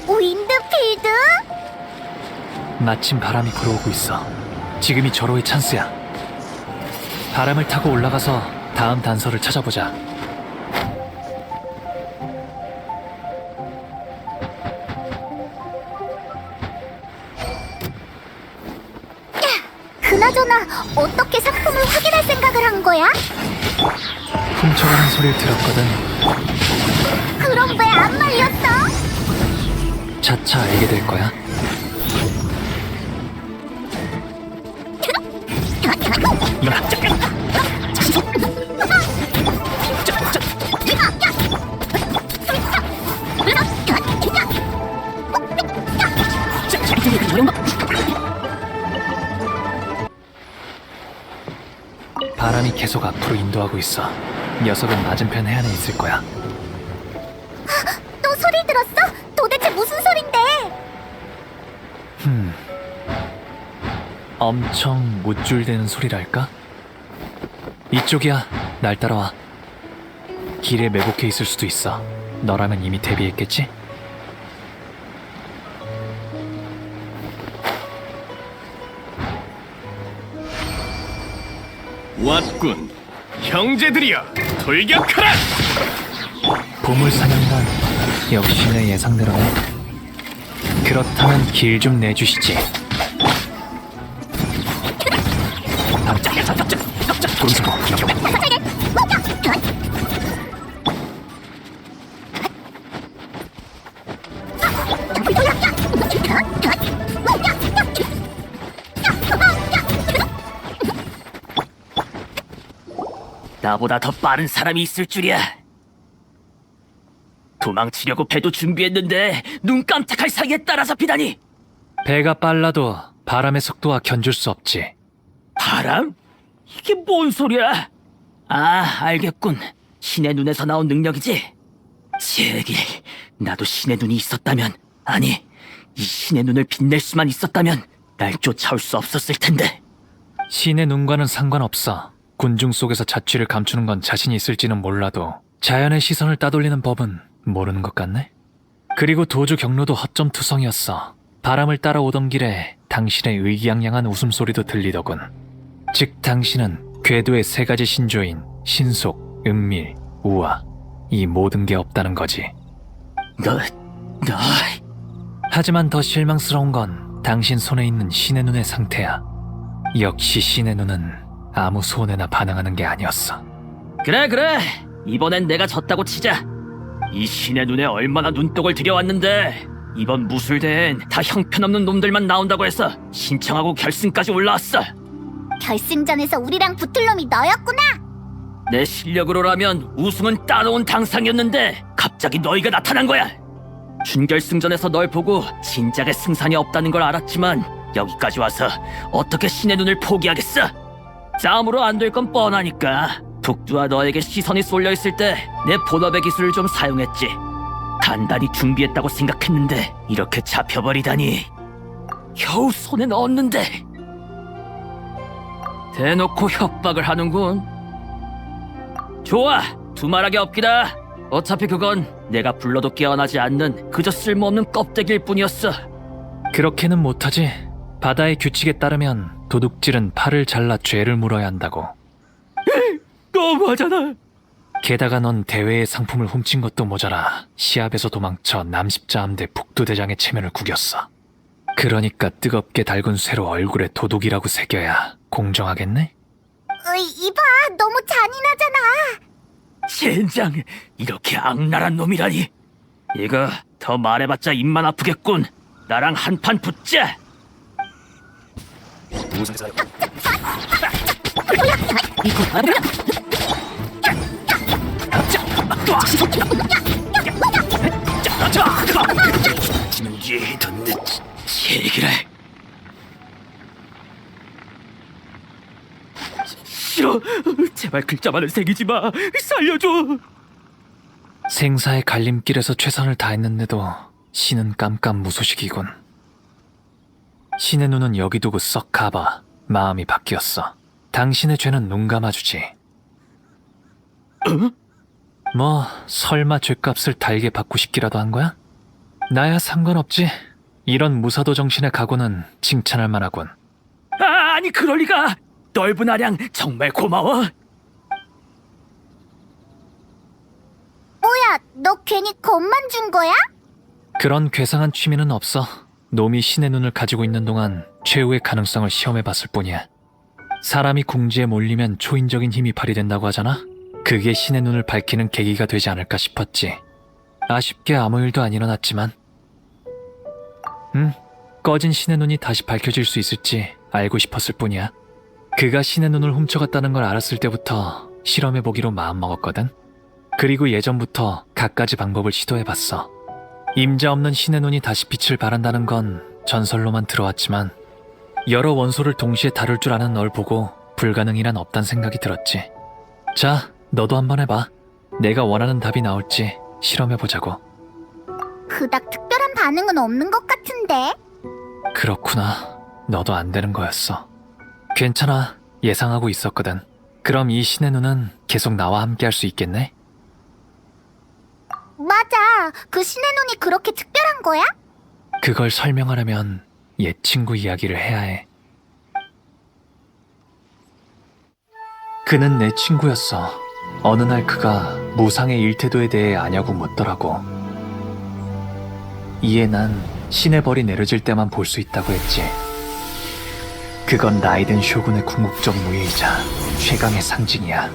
윈드필드? 마침 바람이 불어오고 있어. 지금이 절호의 찬스야. 바람을 타고 올라가서 다음 단서를 찾아보자. 그나저나 어떻게 상품을 확인할 생각을 한 거야? 훔쳐가는 소리를 들었거든. 그럼 왜 안 말렸어? 차차 알게 될 거야. 바람이 계속 앞으로 인도하고 있어. 녀석은 맞은편 해안에 있을 거야. 또 소리 들었어? 도대체 무슨 소린데? 엄청 못줄대는 소리랄까? 이쪽이야. 날 따라와. 길에 매복해 있을 수도 있어. 너라면 이미 대비했겠지? 왔군. 형제들이여, 돌격하라! 보물사냥단 역시 내 예상대로네. 그렇다면 길 좀 내주시지. 도리사고 나보다 더 빠른 사람이 있을 줄이야. 도망치려고 배도 준비했는데 눈 깜짝할 사이에 따라잡히다니. 배가 빨라도 바람의 속도와 견줄 수 없지. 바람? 이게 뭔 소리야? 아, 알겠군. 신의 눈에서 나온 능력이지? 제길, 나도 신의 눈이 있었다면, 아니, 이 신의 눈을 빛낼 수만 있었다면 날 쫓아올 수 없었을 텐데. 신의 눈과는 상관없어. 군중 속에서 자취를 감추는 건 자신이 있을지는 몰라도 자연의 시선을 따돌리는 법은 모르는 것 같네. 그리고 도주 경로도 허점투성이었어. 바람을 따라오던 길에 당신의 의기양양한 웃음소리도 들리더군. 즉 당신은 궤도의 세 가지 신조인 신속, 은밀, 우화, 이 모든 게 없다는 거지. 너... 하지만 더 실망스러운 건 당신 손에 있는 신의 눈의 상태야. 역시 신의 눈은 아무 손해나 반응하는 게 아니었어. 그래. 이번엔 내가 졌다고 치자. 이 신의 눈에 얼마나 눈독을 들여왔는데 이번 무술대엔 다 형편없는 놈들만 나온다고 해서 신청하고 결승까지 올라왔어. 결승전에서 우리랑 붙을 놈이 너였구나. 내 실력으로라면 우승은 따놓은 당상이었는데 갑자기 너희가 나타난 거야. 준결승전에서 널 보고 진작에 승산이 없다는 걸 알았지만 여기까지 와서 어떻게 신의 눈을 포기하겠어? 싸움으로 안 될 건 뻔하니까 독두와 너에게 시선이 쏠려있을 때 내 본업의 기술을 좀 사용했지. 단단히 준비했다고 생각했는데 이렇게 잡혀버리다니. 겨우 손에 넣었는데 대놓고 협박을 하는군. 좋아, 두말하게 없기다. 어차피 그건 내가 불러도 깨어나지 않는 그저 쓸모없는 껍데기일 뿐이었어. 그렇게는 못하지. 바다의 규칙에 따르면 도둑질은 팔을 잘라 죄를 물어야 한다고. 너무하잖아. 게다가 넌 대회의 상품을 훔친 것도 모자라 시합에서 도망쳐 남십자 함대 북두대장의 체면을 구겼어. 그러니까 뜨겁게 달군 쇠로 얼굴에 도둑이라고 새겨야 공정하겠네? 이봐, 너무 잔인하잖아. 젠장, 이렇게 악랄한 놈이라니. 이거 더 말해봤자 입만 아프겠군. 나랑 한판 붙자. 준비해뒀네. 제기를. 싫어. 제발 제발 글자만은 새기지 마. 살려줘. 생사의 갈림길에서 최선을 다했는데도 신은 깜깜무소식이군. 신의 눈은 여기 두고 썩 가봐. 마음이 바뀌었어. 당신의 죄는 눈 감아주지. 뭐 설마 죗값을 달게 받고 싶기라도 한 거야? 나야 상관없지. 이런 무사도 정신의 각오는 칭찬할 만하군. 아니 그럴 리가. 넓은 아량 정말 고마워. 뭐야, 너 괜히 겁만 준 거야? 그런 괴상한 취미는 없어. 놈이 신의 눈을 가지고 있는 동안 최후의 가능성을 시험해봤을 뿐이야. 사람이 궁지에 몰리면 초인적인 힘이 발휘된다고 하잖아? 그게 신의 눈을 밝히는 계기가 되지 않을까 싶었지. 아쉽게 아무 일도 안 일어났지만. 꺼진 신의 눈이 다시 밝혀질 수 있을지 알고 싶었을 뿐이야. 그가 신의 눈을 훔쳐갔다는 걸 알았을 때부터 실험해보기로 마음먹었거든. 그리고 예전부터 갖가지 방법을 시도해봤어. 임자 없는 신의 눈이 다시 빛을 발한다는 건 전설로만 들어왔지만 여러 원소를 동시에 다룰 줄 아는 널 보고 불가능이란 없단 생각이 들었지. 자, 너도 한번 해봐. 내가 원하는 답이 나올지 실험해보자고. 그닥 특별한 반응은 없는 것 같은데. 그렇구나. 너도 안 되는 거였어. 괜찮아. 예상하고 있었거든. 그럼 이 신의 눈은 계속 나와 함께 할 수 있겠네? 맞아. 그 신의 눈이 그렇게 특별한 거야? 그걸 설명하려면 옛 친구 이야기를 해야 해. 그는 내 친구였어. 어느 날 그가 무상의 일태도에 대해 아냐고 묻더라고. 이에 난 신의 벌이 내려질 때만 볼 수 있다고 했지. 그건 라이덴 쇼군의 궁극적 무예이자 최강의 상징이야.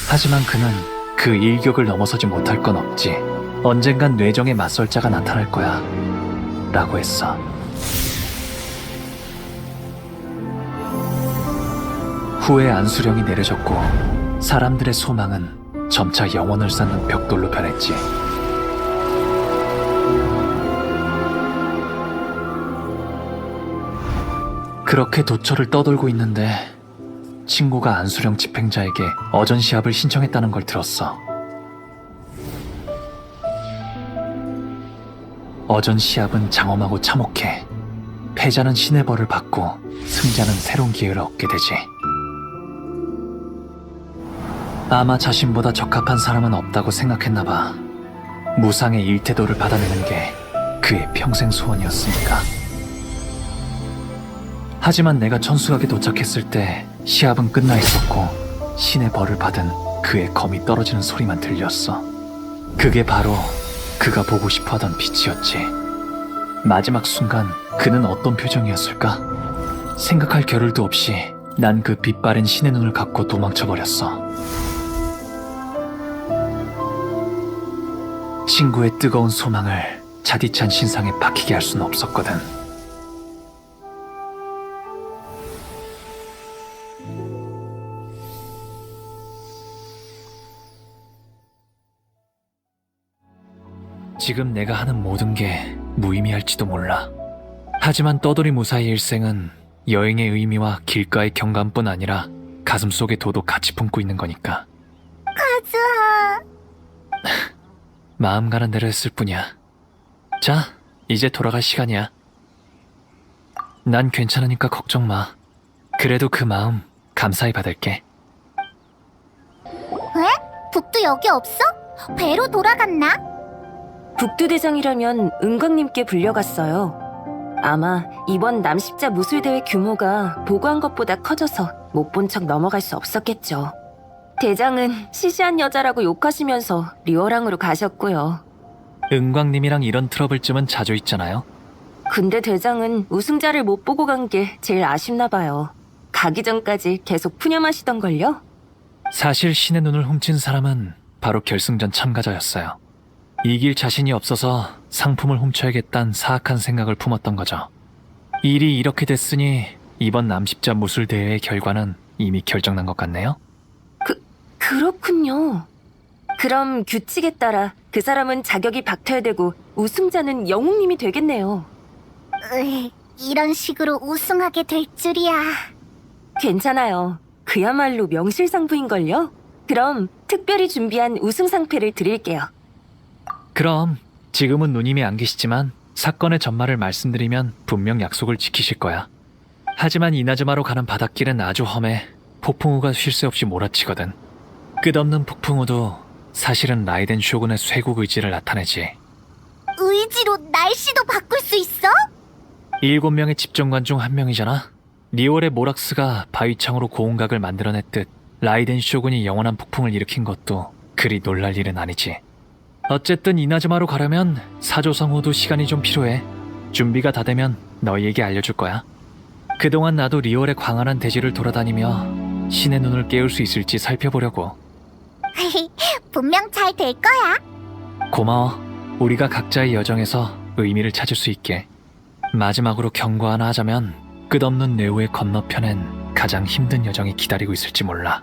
하지만 그는 그 일격을 넘어서지 못할 건 없지. 언젠간 뇌정에 맞설 자가 나타날 거야. 라고 했어. 후에 안수령이 내려졌고 사람들의 소망은 점차 영혼을 쌓는 벽돌로 변했지. 그렇게 도처를 떠돌고 있는데 친구가 안수령 집행자에게 어전 시합을 신청했다는 걸 들었어. 어전 시합은 장엄하고 참혹해. 패자는 신의 벌을 받고 승자는 새로운 기회를 얻게 되지. 아마 자신보다 적합한 사람은 없다고 생각했나 봐. 무상의 일태도를 받아내는 게 그의 평생 소원이었으니까. 하지만 내가 천수각에 도착했을 때 시합은 끝나 있었고 신의 벌을 받은 그의 검이 떨어지는 소리만 들렸어. 그게 바로 그가 보고 싶어하던 빛이었지. 마지막 순간 그는 어떤 표정이었을까? 생각할 겨를도 없이 난 그 빛바랜 신의 눈을 갖고 도망쳐버렸어. 친구의 뜨거운 소망을 차디찬 신상에 박히게 할 수는 없었거든. 지금 내가 하는 모든 게 무의미할지도 몰라. 하지만 떠돌이 무사의 일생은 여행의 의미와 길가의 경감뿐 아니라 가슴속의 도도 같이 품고 있는 거니까. 가즈아. 마음 가는 대로 했을 뿐이야. 자, 이제 돌아갈 시간이야. 난 괜찮으니까 걱정 마. 그래도 그 마음 감사히 받을게. 왜? 북도 여기 없어? 배로 돌아갔나? 북두대장이라면 은광님께 불려갔어요. 아마 이번 남십자 무술대회 규모가 보고한 것보다 커져서 못 본 척 넘어갈 수 없었겠죠. 대장은 시시한 여자라고 욕하시면서 리워랑으로 가셨고요. 은광님이랑 이런 트러블쯤은 자주 있잖아요. 근데 대장은 우승자를 못 보고 간 게 제일 아쉽나 봐요. 가기 전까지 계속 푸념하시던걸요? 사실 신의 눈을 훔친 사람은 바로 결승전 참가자였어요. 이길 자신이 없어서 상품을 훔쳐야겠다는 사악한 생각을 품었던 거죠. 일이 이렇게 됐으니 이번 남십자 무술대회의 결과는 이미 결정난 것 같네요. 그렇군요. 그럼 규칙에 따라 그 사람은 자격이 박탈되고 우승자는 영웅님이 되겠네요. 이런 식으로 우승하게 될 줄이야. 괜찮아요. 그야말로 명실상부인걸요? 그럼 특별히 준비한 우승상패를 드릴게요. 그럼 지금은 누님이 안 계시지만 사건의 전말을 말씀드리면 분명 약속을 지키실 거야. 하지만 이나즈마로 가는 바닷길은 아주 험해 폭풍우가 쉴 새 없이 몰아치거든. 끝없는 폭풍우도 사실은 라이덴 쇼군의 쇄국 의지를 나타내지. 의지로 날씨도 바꿀 수 있어? 7명의 집정관 중 한 명이잖아. 리월의 모락스가 바위창으로 고운각을 만들어냈듯 라이덴 쇼군이 영원한 폭풍을 일으킨 것도 그리 놀랄 일은 아니지. 어쨌든 이나즈마로 가려면 사조성호도 시간이 좀 필요해. 준비가 다 되면 너희에게 알려줄 거야. 그동안 나도 리월의 광활한 대지를 돌아다니며 신의 눈을 깨울 수 있을지 살펴보려고. 분명 잘 될 거야. 고마워. 우리가 각자의 여정에서 의미를 찾을 수 있게. 마지막으로 경고 하나 하자면 끝없는 네오의 건너편엔 가장 힘든 여정이 기다리고 있을지 몰라.